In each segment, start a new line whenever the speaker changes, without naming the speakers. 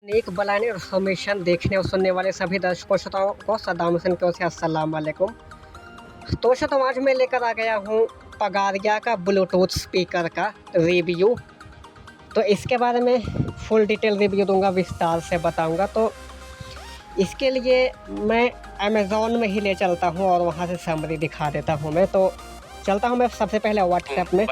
एक बलाने इन्फॉर्मेशन देखने और सुनने वाले सभी दर्शकों श्रोताओं को सद्दाम हुसैन की ओर से अस्सलाम वालेकुम। तो श्रोताओ आज मैं लेकर आ गया हूँ पगारिया का ब्लूटूथ स्पीकर का रिव्यू। तो इसके बारे में फुल डिटेल रिव्यू दूंगा, विस्तार से बताऊंगा। तो इसके लिए मैं अमेज़ॉन में ही ले चलता हूँ और वहाँ से समरी दिखा देता हूँ। मैं तो चलता हूँ मैं सबसे पहले व्हाट्सएप में।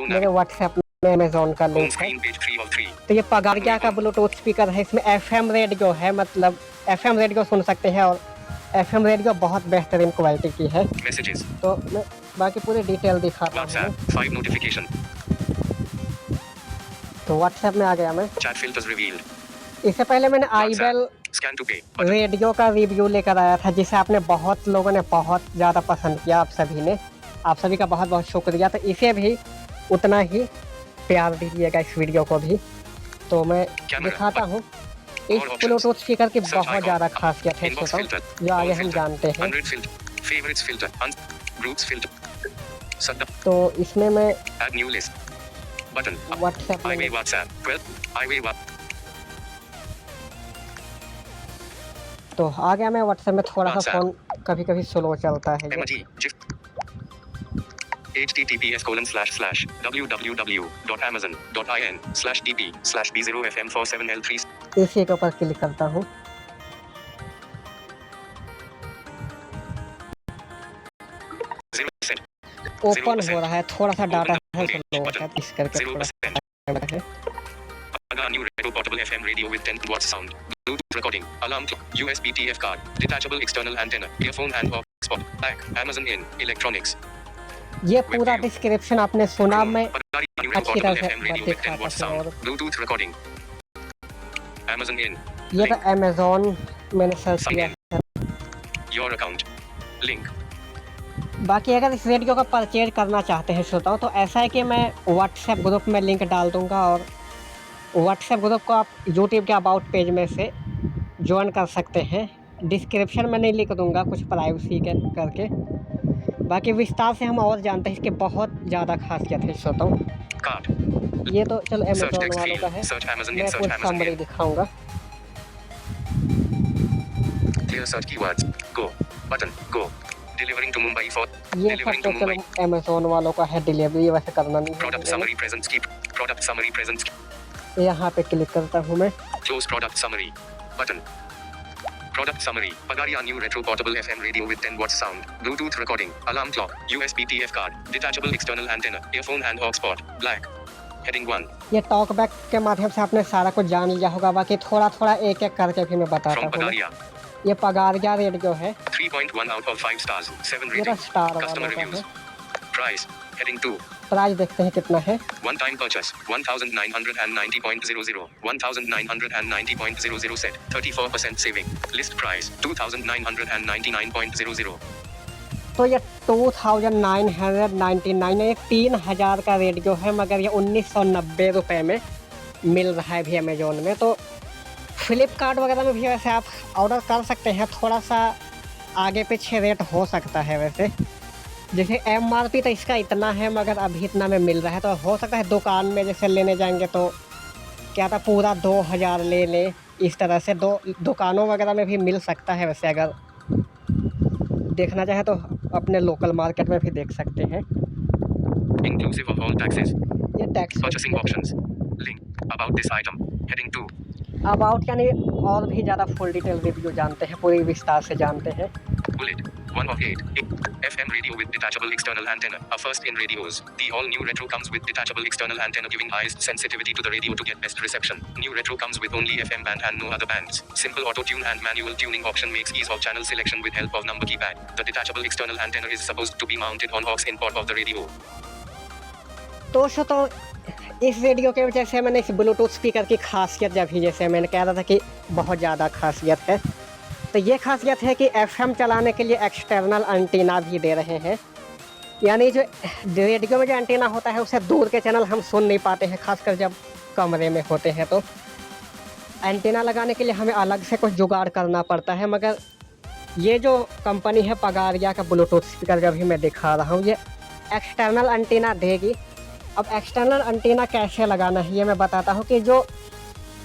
मेरे व्हाट्सएप में अमेज़ॉन का लिंक है। तो ये पगारिया का ब्लूटूथ स्पीकर है। इसमें FM रेडियो है, मतलब FM रेडियो सुन सकते हैं और FM रेडियो बहुत बेहतरीन क्वालिटी की है। तो मैं बाकी पूरी डिटेल दिखाता हूँ। तो व्हाट्सएप में आ गया मैं। इससे पहले मैंने आईबेल रेडियो का रिव्यू लेकर आया था, जिसे आपने बहुत लोगों ने बहुत ज़्यादा पसंद किया। आप सभी का बहुत बहुत शुक्रिया। तो इसे भी उतना ही प्यार दीजिएगा, इस वीडियो को भी। तो मैं दिखाता हूँ। इस ब्लूटूथ स्पीकर की बहुत ज़्यादा खासियत है जो आगे हम जानते हैं। तो इसमें मैं व्हाट्सएप में तो आ गया मैं व्हाट्सएप में। थोड़ा सा फ़ोन कभी कभी स्लो चलता है। https://www.amazon.in/dp/b0fm47l3 इसी के ऊपर क्लिक करता हूँ। ओपन हो रहा है, थोड़ा सा डाटा स्लो है, इस करके थोड़ा है।
New Retro Portable FM radio with 10 watts sound, Bluetooth recording, alarm clock, USB TF card, detachable external antenna, earphone and hotspot, back, Amazon in, electronics।
ये पूरा डिस्क्रिप्शन आपने सुना, मैं अच्छी तरह से दिखाता हूँ।
Bluetooth recording, Amazon in,
ये तो अमेज़ॉन मैंने सर्च किया है।
Your account, link।
बाकी अगर इस रेडियो का परचेज करना चाहते हैं श्रोताओं, तो ऐसा है कि मैं व्हाट्सएप ग्रुप में लिंक डाल दूँगा और व्हाट्सएप ग्रुप को आप यूट्यूब के अबाउट पेज में से ज्वाइन कर सकते हैं। डिस्क्रिप्शन में नहीं लिख दूंगा कुछ प्राइवेसी के करके। बाकी विस्तार से हम और जानते हैं, इसके बहुत ज़्यादा खासियत है श्रोताओं। ये तो चलो अमेज़ॉन वालों का है, मैं कुछ समरी दिखाऊंगा। ये सब तो चलो अमेज़ॉन वालों का है, डिलीवरी वैसे करना नहीं है। यहाँ पे क्लिक करता हूँ मैं।
Close product summary button. Product summary. Pagaria new retro portable FM radio with 10 watts sound, Bluetooth recording, alarm clock, USB TF card, detachable external antenna, earphone and hotspot, black. Heading 1.
ये talkback के माध्यम से आपने सारा कुछ जान लिया होगा, बाकी थोड़ा थोड़ा एक एक करके भी मैं बताता हूँ। ये पगारिया रेडियो है।
3.1 out of 5 stars, 7
rating,
star customer reviews. Price. Heading 2.
Price देखते हैं कितना है।
One time purchase 1990.00, 1990.00 set, 34% saving. List price 2999.00।
तो ये 2999 है। 3000 का रेडियो है, मगर ये 1990 रुपये में मिल रहा है भी अमेज़ॉन में। तो फ्लिपकार्ट वगैरह में भी वैसे आप ऑर्डर कर सकते हैं, थोड़ा सा आगे पीछे रेट हो सकता है वैसे। जैसे MRP तो इसका इतना है, मगर अभी इतना में मिल रहा है। तो हो सकता है दुकान में जैसे लेने जाएंगे तो क्या था पूरा 2000 ले ले, इस तरह से दुकानों वगैरह में भी मिल सकता है वैसे। अगर देखना चाहे तो अपने लोकल मार्केट में भी देख सकते हैं।
Inclusive of all taxes.
ये tax
Purchasing options. Link about this item. Heading 2.
About यानी और भी ज़्यादा फुल डिटेल रिव्यू जानते हैं, पूरी विस्तार से जानते हैं।
Bullet 1 of 8. FM radio with detachable external antenna. A first in radios. The all new retro comes with detachable external antenna, giving highest sensitivity to the radio to get best reception. New retro comes with only FM band and no other bands. Simple auto tune and manual tuning option makes ease of channel selection with help of number keypad. The detachable external antenna is supposed to be mounted on aux in port of the radio. तो इस radio के वजह से मैंने इस Bluetooth speaker की खासियत, जैसे मैंने कह रहा था कि बहुत ज़्यादा खासियत है, तो ये खासियत है कि FM चलाने के लिए एक्सटर्नल एंटीना भी दे रहे हैं। यानी जो रेडियो में जो एंटीना होता है उससे दूर के चैनल हम सुन नहीं पाते हैं, खासकर जब कमरे में होते हैं। तो एंटीना लगाने के लिए हमें अलग से कुछ जुगाड़ करना पड़ता है। मगर ये जो कंपनी है पगारिया का ब्लूटूथ स्पीकर जो भी मैं दिखा रहा हूँ, ये एक्सटर्नल एंटीना देगी। अब एक्सटर्नल एंटीना कैसे लगाना है ये मैं बताता हूँ कि जो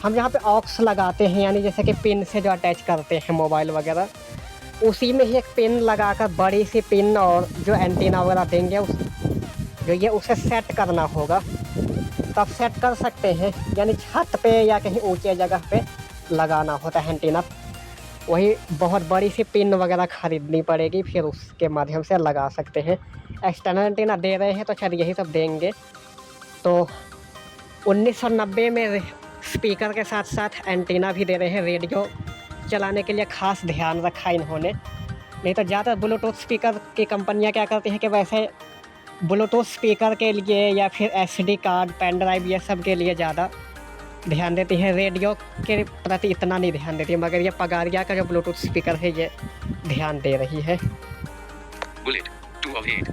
हम यहाँ पे ऑक्स लगाते हैं, यानी जैसे कि पिन से जो अटैच करते हैं मोबाइल वगैरह, उसी में ही एक पिन लगाकर बड़ी सी पिन और जो एंटीना वगैरह देंगे उस जो ये उसे सेट करना होगा, तब सेट कर सकते हैं। यानी छत पे या कहीं ऊंचे जगह पे लगाना होता है एंटीना, वही बहुत बड़ी सी पिन वगैरह ख़रीदनी पड़ेगी, फिर उसके माध्यम से लगा सकते हैं। एक्सटर्नल एंटीना दे रहे हैं तो शायद यही सब देंगे। तो 1990 में स्पीकर के साथ साथ एंटीना भी दे रहे हैं। रेडियो चलाने के लिए ख़ास ध्यान रखा इन्होंने, नहीं तो ज़्यादातर ब्लूटूथ स्पीकर की कंपनियां क्या करती हैं कि वैसे ब्लूटूथ स्पीकर के लिए या फिर एसडी कार्ड, पेन ड्राइव, ये सब के लिए ज़्यादा ध्यान देती है, रेडियो के प्रति इतना नहीं ध्यान देती। मगर ये पगारिया का जो ब्लूटूथ स्पीकर है ये ध्यान दे रही है।
Bullet 2 of 8.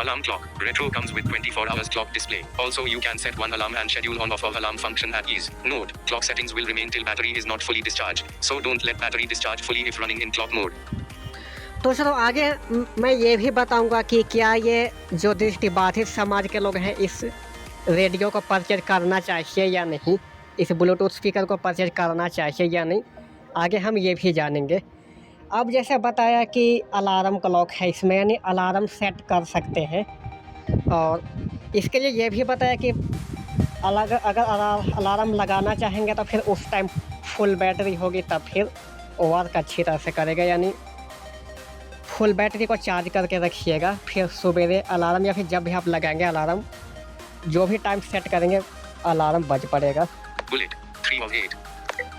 Alarm clock. Retro comes with 24 hours clock display. Also you can set one alarm and schedule on off of alarm function at ease. Note, clock settings will remain till battery is not fully discharged. So don't let battery discharge fully if running in clock mode.
तो चलो आगे मैं ये भी बताऊंगा कि क्या ये जो दृष्टिबाधित समाज के लोग हैं इस रेडियो को परचेज करना चाहिए या नहीं, इस ब्लूटूथ स्पीकर को परचेज करना चाहिए या नहीं, आगे हम ये भी जानेंगे। अब जैसे बताया कि अलार्म क्लॉक है इसमें, यानी अलार्म सेट कर सकते हैं, और इसके लिए ये भी बताया कि अगर अलार्म लगाना चाहेंगे तो फिर उस टाइम फुल बैटरी होगी, तब फिर वर्क अच्छी तरह से करेगा। यानी फुल बैटरी को चार्ज करके रखिएगा, फिर सवेरे अलार्म या फिर जब भी आप लगाएंगे अलार्म, जो भी टाइम सेट करेंगे अलार्म बज पड़ेगा।
Bullet 3 of 8.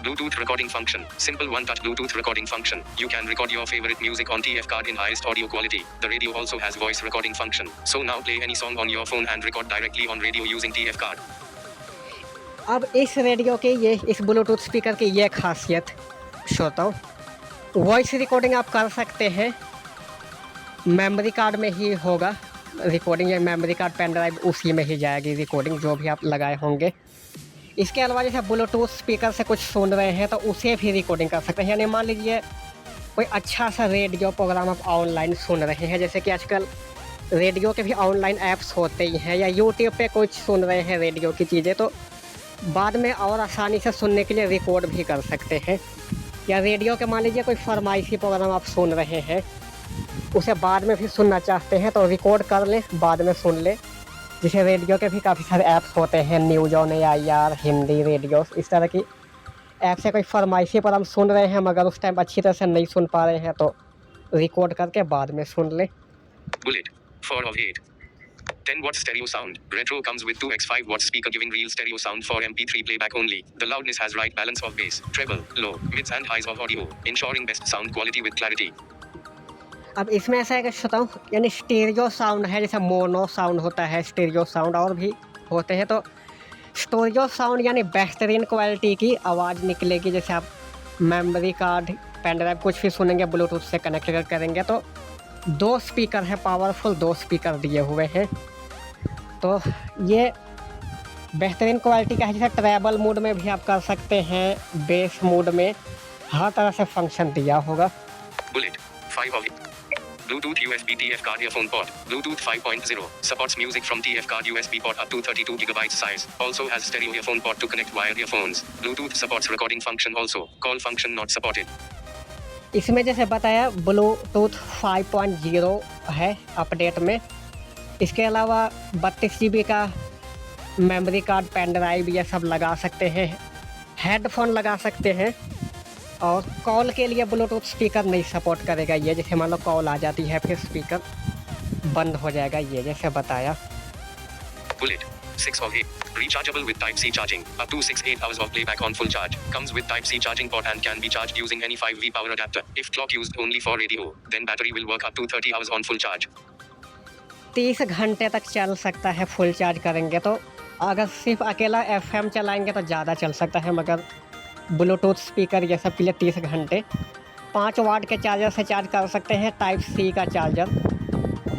Bluetooth recording function. Simple one-touch Bluetooth recording function. You can record your favorite music on TF card in highest audio quality. The radio also has voice recording function. So now play any song on your phone and record directly on radio using TF card.
अब इस radio के इस Bluetooth speaker की ये खासियत श्रोताओ, voice recording आप कर सकते हैं, मेमोरी कार्ड में ही होगा रिकॉर्डिंग, या मेमोरी कार्ड, पेन ड्राइव, उसी में ही जाएगी रिकॉर्डिंग जो भी आप लगाए होंगे। इसके अलावा जैसे ब्लूटूथ स्पीकर से कुछ सुन रहे हैं तो उसे भी रिकॉर्डिंग कर सकते हैं। यानी मान लीजिए कोई अच्छा सा रेडियो प्रोग्राम आप ऑनलाइन सुन रहे हैं, जैसे कि आजकल रेडियो के भी ऑनलाइन ऐप्स होते ही हैं, या यूट्यूब पे कुछ सुन रहे हैं रेडियो की चीज़ें, तो बाद में और आसानी से सुनने के लिए रिकॉर्ड भी कर सकते हैं। या रेडियो के मान लीजिए कोई फरमाइशी प्रोग्राम आप सुन रहे हैं, उसे बाद में भी सुनना चाहते हैं तो रिकॉर्ड कर लें, बाद में सुन लें। जैसे रेडियो के भी काफ़ी सारे ऐप्स होते हैं, news on AIR, Hindi radio, इस तरह की ऐप से कोई फरमाइशी पर हम सुन रहे हैं मगर उस टाइम अच्छी तरह से नहीं सुन पा रहे हैं तो रिकॉर्ड करके बाद में सुन लें।
Bullet 4 of 8. 10 watt stereo sound. Retro comes with 2x5 watt speaker giving real stereo sound for MP3 playback only. The loudness has right balance of bass, treble, low, mids and highs of audio, ensuring best sound quality with clarity.
अब इसमें ऐसा है कि श्रोताओ, यानी stereo sound है, जैसे mono sound होता है, स्टीरियो साउंड और भी होते हैं, तो स्टीरियो साउंड यानी बेहतरीन क्वालिटी की आवाज़ निकलेगी। जैसे आप मेमोरी कार्ड, पेन ड्राइव कुछ भी सुनेंगे, ब्लूटूथ से कनेक्ट करेंगे तो 2 स्पीकर है, पावरफुल 2 स्पीकर दिए हुए हैं, तो ये बेहतरीन क्वालिटी का है। जैसे ट्रैवल मोड में भी आप कर सकते हैं, बेस मोड में, हर तरह से फंक्शन दिया होगा।
Bullet 5 of 8. Bluetooth USB TF card earphone port. Bluetooth 5.0 supports music from TF card USB port up to 32 GB size. Also has stereo earphone port to connect wired earphones. Bluetooth supports recording function also. Call function not supported.
इसमें जैसे बताया Bluetooth 5.0 है update में। इसके अलावा 32 GB का memory card, pen drive ये सब लगा सकते हैं, हेडफोन लगा सकते हैं, और कॉल के लिए ब्लूटूथ स्पीकर नहीं सपोर्ट करेगा ये। जैसे मान लो कॉल आ जाती है फिर स्पीकर बंद हो जाएगा, ये जैसे बताया।
Bullet 6 of 8. Rechargeable with Type-C charging. Up to 6-8 hours of playback on full charge. Comes with Type-C charging port and can be charged using any 5V power adapter. If clock used only for radio, then battery will work up to 30 hours on full charge.
30 घंटे तक चल सकता है full charge करेंगे तो। अगर सिर्फ अकेला FM चलाएंगे तो ज़्यादा चल सकता है, मगर ब्लूटूथ स्पीकर ये सब के लिए 30 घंटे। 5 वाट के चार्जर से चार्ज कर सकते हैं, Type-C का चार्जर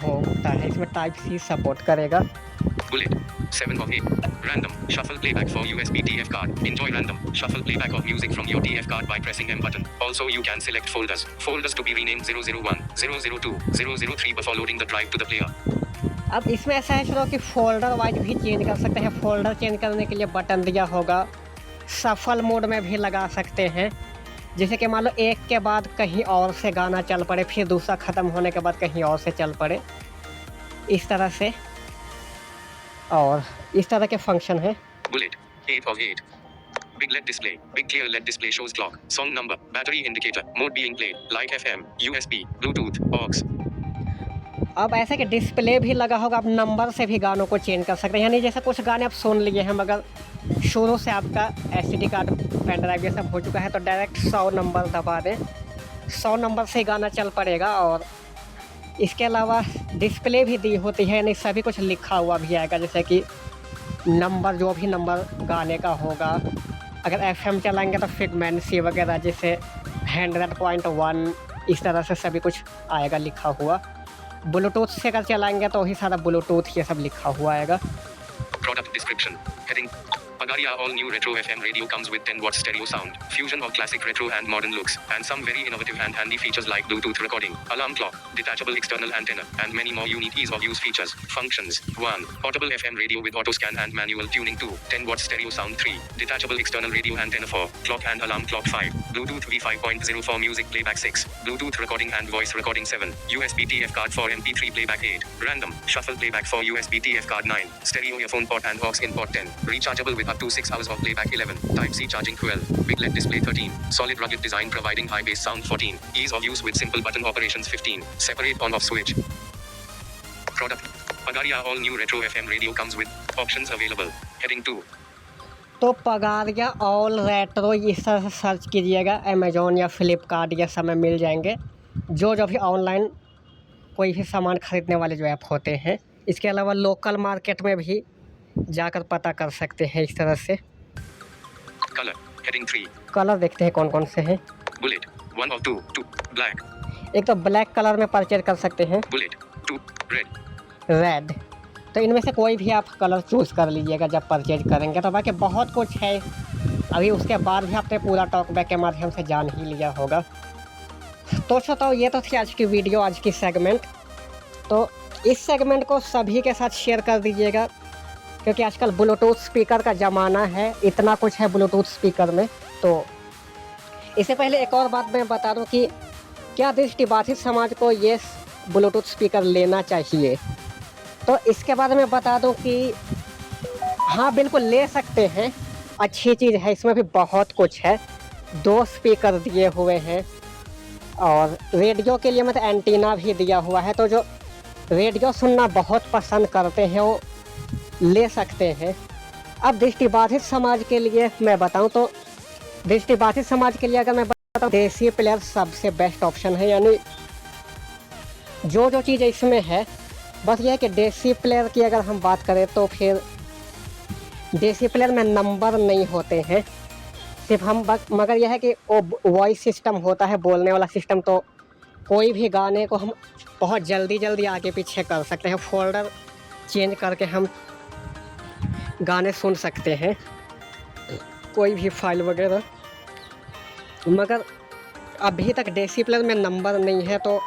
होता है, इसमें Type-C सपोर्ट करेगा।
Bullet 7 of 8. Random shuffle playback for USB TF card. Enjoy random shuffle playback of music from your TF card by pressing M button. Also you can select folders. Folders to be renamed 001, 002, 003 before loading the drive to the player.
अब इसमें ऐसा है चलो कि folder wise भी change कर सकते हैं। फोल्डर चेंज करने के लिए बटन दिया होगा, सफल मोड में भी लगा सकते हैं, जैसे कि मान लो एक के बाद कहीं और से गाना चल पड़े, फिर दूसरा ख़त्म होने के बाद कहीं और से चल पड़े, इस तरह से। और इस तरह के फंक्शन हैं।
Bullet 8 of 8. Big LED display. Big clear LED display shows clock, song number, battery indicator, mode being played, like FM, USB, Bluetooth, aux.
अब ऐसे कि डिस्प्ले भी लगा होगा, आप नंबर से भी गानों को चेंज कर सकते हैं। यानी जैसे कुछ गाने आप सुन लिए हैं मगर शुरू से आपका एसडी कार्ड पेन ड्राइव ये सब हो चुका है, तो डायरेक्ट 100 नंबर दबा दें, 100 नंबर से गाना चल पड़ेगा। और इसके अलावा डिस्प्ले भी दी होती है, यानी सभी कुछ लिखा हुआ भी आएगा, जैसे कि नंबर, जो भी नंबर गाने का होगा। अगर एफएम चलाएंगे तो फ्रीक्वेंसी वगैरह, जैसे 100.1, इस तरह से सभी कुछ आएगा लिखा हुआ। ब्लूटूथ से अगर चलाएंगे तो वही सारा ब्लूटूथ ये सब लिखा हुआ आएगा।
Product description. Heading. Pagaria all new retro FM radio comes with 10 watt stereo sound, fusion of classic retro and modern looks, and some very innovative and handy features like Bluetooth recording, alarm clock, detachable external antenna, and many more unique ease of use features. Functions: 1. Portable FM radio with auto scan and manual tuning. 2. 10 watt stereo sound. 3. Detachable external radio antenna. 4. Clock and alarm clock. 5. Bluetooth V5.0 for music playback. 6. Bluetooth recording and voice recording. 7. USB TF card for MP3 playback. 8. Random shuffle playback for USB TF card. 9. Stereo earphone port and aux in port. 10. Rechargeable with up to 6 hours of playback. 11. Type-C charging. 12. Big LED display. 13. Solid rugged design providing high bass sound. 14. Ease of use with simple button operations. 15. Separate on-off switch. Product. Pagaria all new retro FM radio comes with options available. Heading 2.
तो पगारिया all retro इस तरह से search कीजिएगा, Amazon या फ्लिपकार्ट ये सब में मिल जाएंगे, जो भी ऑनलाइन कोई भी सामान ख़रीदने वाले जो ऐप होते हैं। इसके अलावा लोकल मार्केट में भी जाकर पता कर सकते हैं इस तरह से।
Color. Heading 3.
कलर देखते हैं कौन कौन से हैं।
Bullet. 1 of 2. 2. Black.
एक तो ब्लैक कलर में परचेज कर सकते हैं,
Bullet. 2. Red.
रेड। तो इनमें से कोई भी आप कलर चूज़ कर लीजिएगा जब परचेज करेंगे। तो बाकी बहुत कुछ है, अभी उसके बाद भी आपने पूरा टॉकबैक के माध्यम से जान ही लिया होगा। तो ये तो थी आज की वीडियो, आज की सेगमेंट। तो इस सेगमेंट को सभी के साथ शेयर कर दीजिएगा, क्योंकि आजकल ब्लूटूथ स्पीकर का ज़माना है, इतना कुछ है ब्लूटूथ स्पीकर में। तो इससे पहले एक और बात मैं बता दूं कि क्या दृष्टिबाधित समाज को ये ब्लूटूथ स्पीकर लेना चाहिए। तो इसके बारे में बता दूं कि हाँ, बिल्कुल ले सकते हैं, अच्छी चीज़ है, इसमें भी बहुत कुछ है। 2 स्पीकर दिए हुए हैं और रेडियो के लिए मतलब एंटीना भी दिया हुआ है, तो जो रेडियो सुनना बहुत पसंद करते हैं वो ले सकते हैं। अब दृष्टिबाधित समाज के लिए मैं बताऊं तो दृष्टिबाधित समाज के लिए अगर मैं बताऊं, देसी प्लेयर सबसे बेस्ट ऑप्शन है। यानी जो चीज़ इसमें है, बस ये है कि देसी प्लेयर की अगर हम बात करें तो फिर देसी प्लेयर में नंबर नहीं होते हैं, सिर्फ हम मगर यह है कि वो वॉइस सिस्टम होता है, बोलने वाला सिस्टम। तो कोई भी गाने को हम बहुत जल्दी आगे पीछे कर सकते हैं, फोल्डर चेंज करके हम गाने सुन सकते हैं, कोई भी फाइल वगैरह। मगर अभी तक देसी प्लेयर में नंबर नहीं है, तो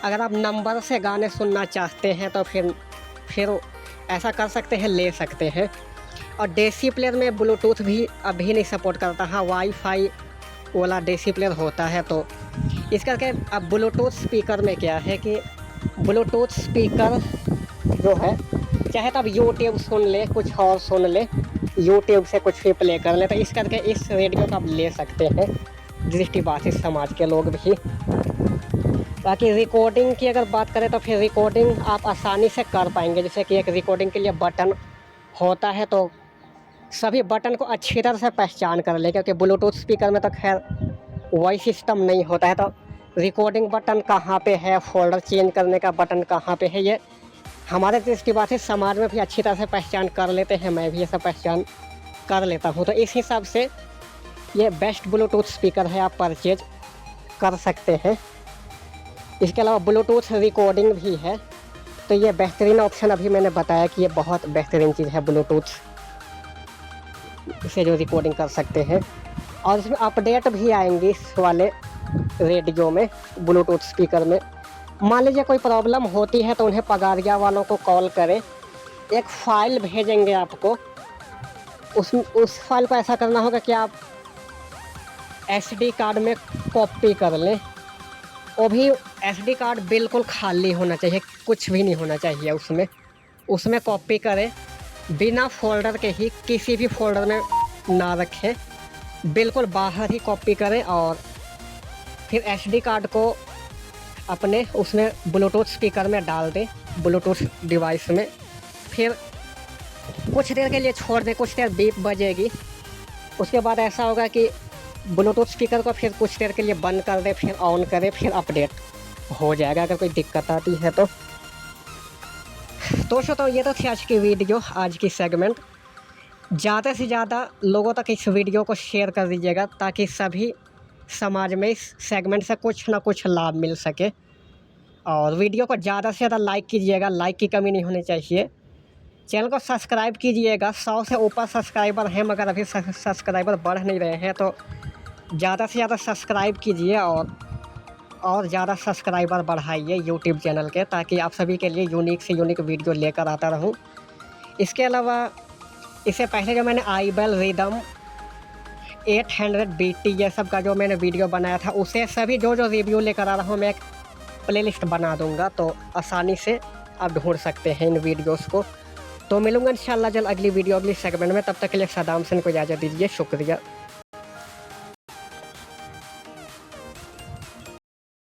अगर आप नंबर से गाने सुनना चाहते हैं तो फिर ऐसा कर सकते हैं, ले सकते हैं। और देसी प्लेयर में ब्लूटूथ भी अभी नहीं सपोर्ट करता, हाँ वाईफाई वाला देसी प्लेयर होता है। तो इस करके अब ब्लूटूथ स्पीकर में क्या है कि ब्लूटूथ स्पीकर जो है, चाहे तो आप यूट्यूब सुन ले, कुछ और सुन ले, यूट्यूब से कुछ भी प्ले कर ले, तो इस करके इस रेडियो को आप ले सकते हैं, दृष्टिबाधित समाज के लोग भी। बाकी रिकॉर्डिंग की अगर बात करें तो फिर रिकॉर्डिंग आप आसानी से कर पाएंगे, जैसे कि एक रिकॉर्डिंग के लिए बटन होता है, तो सभी बटन को अच्छी तरह से पहचान कर ले, क्योंकि ब्लूटूथ स्पीकर में तो खैर वॉइस सिस्टम नहीं होता है। तो रिकॉर्डिंग बटन कहाँ पे है, फोल्डर चेंज करने का बटन कहाँ पे है, ये हमारे दृष्टिबाधित समाज में भी अच्छी तरह से पहचान कर लेते हैं, मैं भी ये सब पहचान कर लेता हूँ। तो इस हिसाब से ये बेस्ट ब्लूटूथ स्पीकर है, आप परचेज कर सकते हैं। इसके अलावा ब्लूटूथ रिकॉर्डिंग भी है, तो ये बेहतरीन ऑप्शन अभी मैंने बताया कि ये बहुत बेहतरीन चीज़ है, ब्लूटूथ से जो रिकॉर्डिंग कर सकते हैं। और इसमें अपडेट भी आएंगी इस वाले रेडियो में, ब्लूटूथ स्पीकर में। मान लीजिए कोई प्रॉब्लम होती है तो उन्हें पगारिया वालों को कॉल करें, एक फ़ाइल भेजेंगे आपको, उस फाइल को ऐसा करना होगा कि आप SD कार्ड में कॉपी कर लें। वो भी SD कार्ड बिल्कुल खाली होना चाहिए, कुछ भी नहीं होना चाहिए उसमें कॉपी करें, बिना फोल्डर के ही, किसी भी फोल्डर में ना रखें, बिल्कुल बाहर ही कॉपी करें और फिर SD कार्ड को अपने उसमें ब्लूटूथ स्पीकर में डाल दें, ब्लूटूथ डिवाइस में। फिर कुछ देर के लिए छोड़ दें, कुछ देर बीप बजेगी। उसके बाद ऐसा होगा कि ब्लूटूथ स्पीकर को फिर कुछ देर के लिए बंद कर दें, फिर ऑन करें, फिर अपडेट हो जाएगा अगर कोई दिक्कत आती है तो। दोस्तों ये तो थी आज की वीडियो, आज की सेगमेंट। ज़्यादा से ज़्यादा लोगों तक इस वीडियो को शेयर कर दीजिएगा ताकि सभी समाज में इस सेगमेंट से कुछ ना कुछ लाभ मिल सके। और वीडियो को ज़्यादा से ज़्यादा लाइक कीजिएगा, लाइक की कमी नहीं होनी चाहिए। चैनल को सब्सक्राइब कीजिएगा, 100 से ऊपर सब्सक्राइबर हैं मगर अभी सब्सक्राइबर बढ़ नहीं रहे हैं, तो ज़्यादा से ज़्यादा सब्सक्राइब कीजिए और ज़्यादा सब्सक्राइबर बढ़ाइए यूट्यूब चैनल के, ताकि आप सभी के लिए यूनिक से यूनिक वीडियो लेकर आता रहूं। इसके अलावा इससे पहले जो मैंने iBell रिदम 800 BT ये सब का जो मैंने वीडियो बनाया था, उसे सभी जो रिव्यू लेकर आ रहा हूँ मैं एक प्लेलिस्ट बना दूँगा, तो आसानी से आप ढूंढ सकते हैं इन वीडियोज़ को। तो मिलूँगा इंशाल्लाह जल्द अगली वीडियो, अगली सेगमेंट में। तब तक के लिए सदाम हुसैन को इजाज़त दीजिए। शुक्रिया।